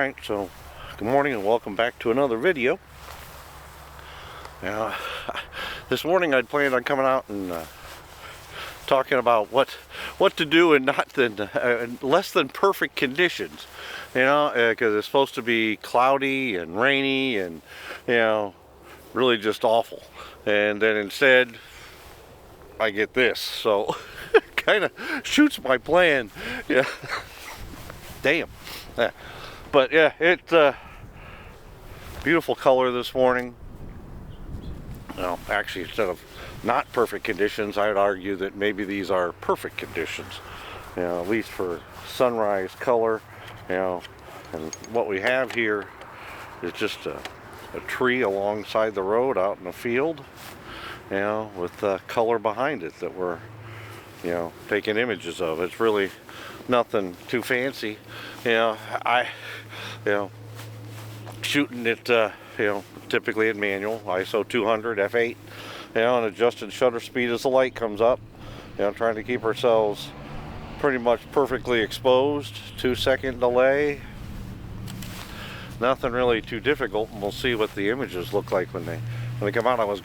Alright, so good morning and welcome back to another video. Now, this morning I'd planned on coming out and talking about what to do in less than perfect conditions, because it's supposed to be cloudy and rainy and really just awful, and then instead I get this, so kind of shoots my plan. Yeah. Damn. Yeah. But yeah, it's beautiful color this morning. Well, actually, instead of not perfect conditions, I'd argue that maybe these are perfect conditions, at least for sunrise color. And what we have here is just a tree alongside the road out in the field, with color behind it that we're taking images of. It's really nothing too fancy. Shooting it typically in manual, ISO 200 f8, and adjusted shutter speed as the light comes up, trying to keep ourselves pretty much perfectly exposed. 2-second delay, nothing really too difficult, and we'll see what the images look like when they come out. I was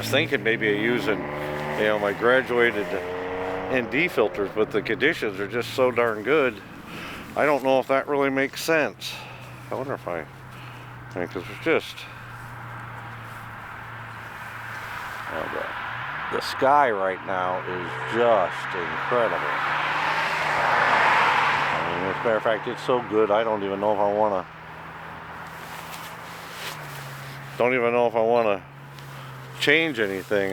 thinking maybe of using my graduated ND filters, but the conditions are just so darn good. I don't know if that really makes sense. I wonder if because it's just the sky right now is just incredible. As a matter of fact, it's so good I don't even know if I want to change anything.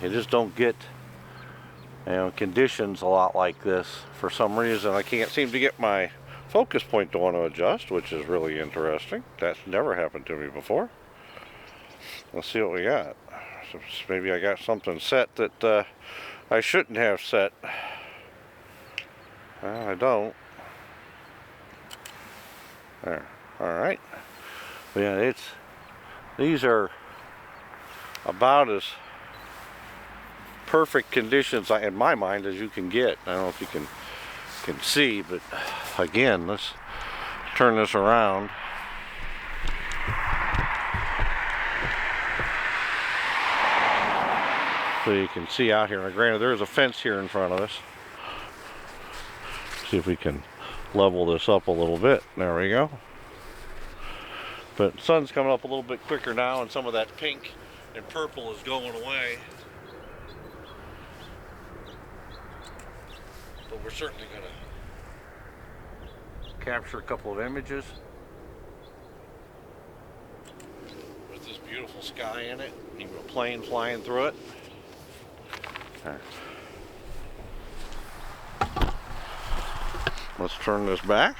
You just don't get conditions a lot like this. For some reason I can't seem to get my focus point to want to adjust, which is really interesting. That's never happened to me before. Let's see what we got. So maybe I got something set that I shouldn't have set. Well, I don't. There. Alright. Yeah, these are about as perfect conditions in my mind as you can get. I don't know if you can see, but again, let's turn this around. So you can see out here. Now, granted, there's a fence here in front of us. See if we can level this up a little bit. There we go. But the sun's coming up a little bit quicker now, and some of that pink and purple is going away. But we're certainly going to capture a couple of images with this beautiful sky in it, even a plane flying through it. There. Let's turn this back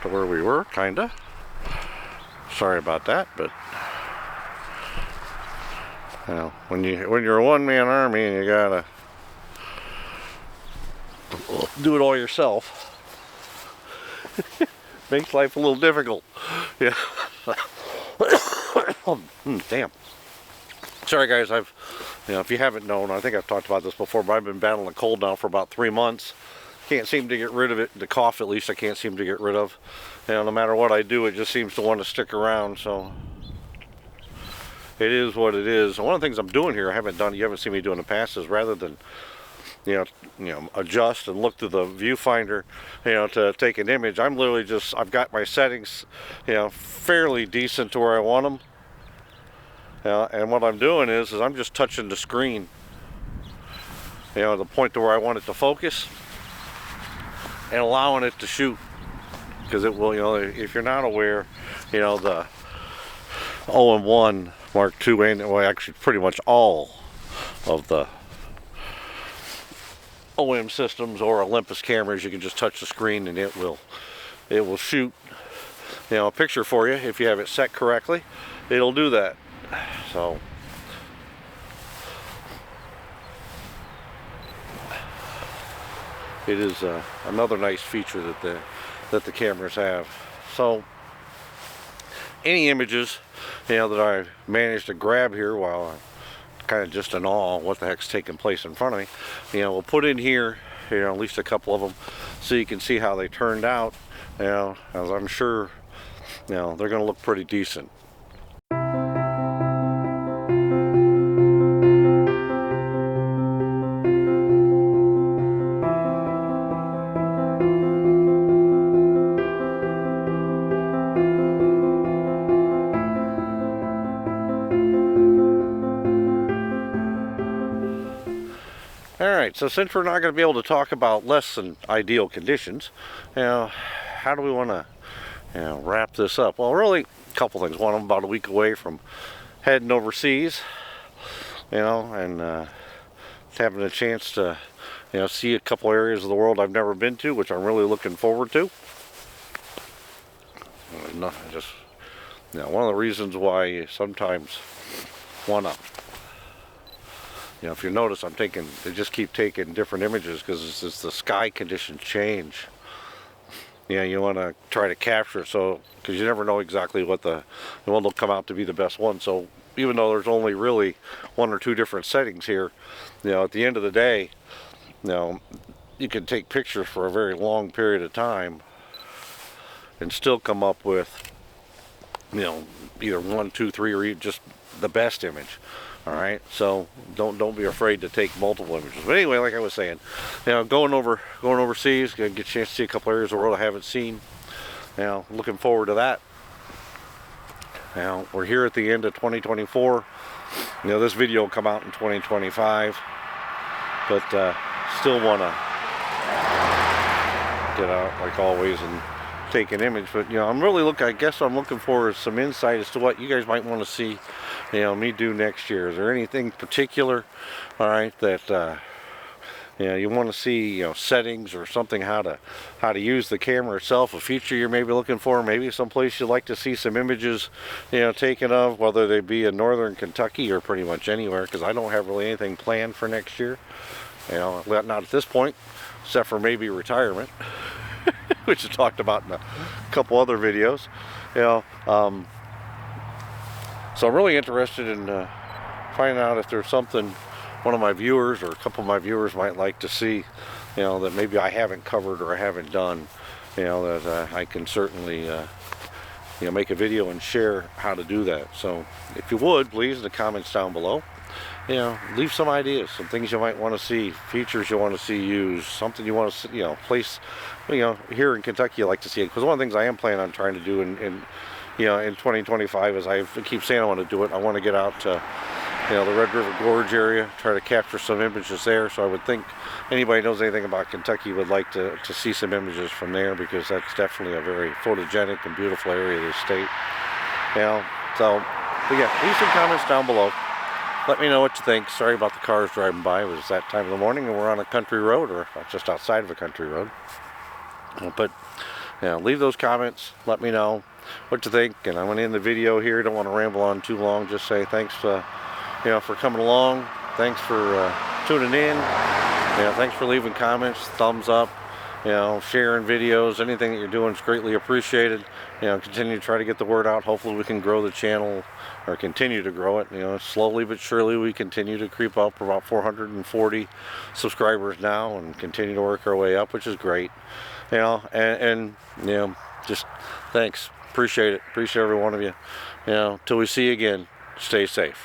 to where we were, kinda. Sorry about that, but when you're a one-man army and you gotta do it all yourself, makes life a little difficult. Yeah. Damn. Sorry guys, if you haven't known, I think I've talked about this before, but I've been battling a cold now for about 3 months. Can't seem to get rid of it. The cough, at least, I can't seem to get rid of. No matter what I do, it just seems to want to stick around. So it is what it is. And one of the things I'm doing here, you haven't seen me do in the past, is rather than adjust and look through the viewfinder, to take an image, I'm literally I've got my settings, fairly decent to where I want them. And what I'm doing is I'm just touching the screen, the point to where I want it to focus, and allowing it to shoot, because it will, if you're not aware, the OM1 Mark II, and well, actually pretty much all of the OM systems or Olympus cameras, you can just touch the screen and it will shoot a picture for you. If you have it set correctly, it'll do that. So it is another nice feature that the cameras have. So any images that I managed to grab here while I'm kind of just in awe what the heck's taking place in front of me, we'll put in here, at least a couple of them so you can see how they turned out. You know, as I'm sure, you know, they're going to look pretty decent. Alright, so since we're not going to be able to talk about less than ideal conditions, you know, how do we want to, you know, wrap this up? Well, really, a couple things. One, I'm about a week away from heading overseas, you know, and having a chance to, you know, see a couple areas of the world I've never been to, which I'm really looking forward to. Just, you know, one of the reasons why you sometimes want to, you know, if you notice, they just keep taking different images because as the sky conditions change, you know, you want to try to capture it, so, because you never know exactly what the one will come out to be the best one. So even though there's only really one or two different settings here, you know, at the end of the day, you know, you can take pictures for a very long period of time and still come up with, you know, either 1, 2, 3, or even just the best image. All right, so don't be afraid to take multiple images. But anyway, like I was saying, you know, going overseas, gonna get a chance to see a couple areas of the world I haven't seen. You know, looking forward to that. Now we're here at the end of 2024. You know, this video will come out in 2025, but still want to get out like always and take an image. But you know, I guess I'm looking for some insight as to what you guys might want to see, you know, me do next year. Is there anything particular, all right, that you know, you want to see, you know, settings or something, how to use the camera itself, a feature you're maybe looking for, maybe someplace you'd like to see some images, you know, taken of, whether they be in northern Kentucky or pretty much anywhere, because I don't have really anything planned for next year, you know, not at this point, except for maybe retirement. Which is talked about in a couple other videos, you know. So I'm really interested in finding out if there's something one of my viewers or a couple of my viewers might like to see, you know, that maybe I haven't covered or I haven't done, you know, that I can certainly, you know, make a video and share how to do that. So if you would, please, in the comments down below, you know, leave some ideas, some things you might want to see, features you want to see used, something you want to see, you know, place, you know, here in Kentucky you like to see it. Because one of the things I am planning on trying to do in you know, in 2025, is I keep saying I want to do it. I want to get out to, you know, the Red River Gorge area, try to capture some images there. So I would think anybody who knows anything about Kentucky would like to see some images from there, because that's definitely a very photogenic and beautiful area of the state. You know, so, but yeah, leave some comments down below. Let me know what you think. Sorry about the cars driving by. It was that time of the morning and we're on a country road, or just outside of a country road. But, you know, leave those comments. Let me know what you think. And I'm going to end the video here. Don't want to ramble on too long. Just say thanks, you know, for coming along. Thanks for tuning in. You know, thanks for leaving comments, thumbs up. You know, sharing videos, anything that you're doing is greatly appreciated. You know, continue to try to get the word out. Hopefully we can grow the channel, or continue to grow it. You know, slowly but surely we continue to creep up. We're about 440 subscribers now and continue to work our way up, which is great. You know, and you know, just thanks. Appreciate it. Appreciate every one of you. You know, till we see you again, stay safe.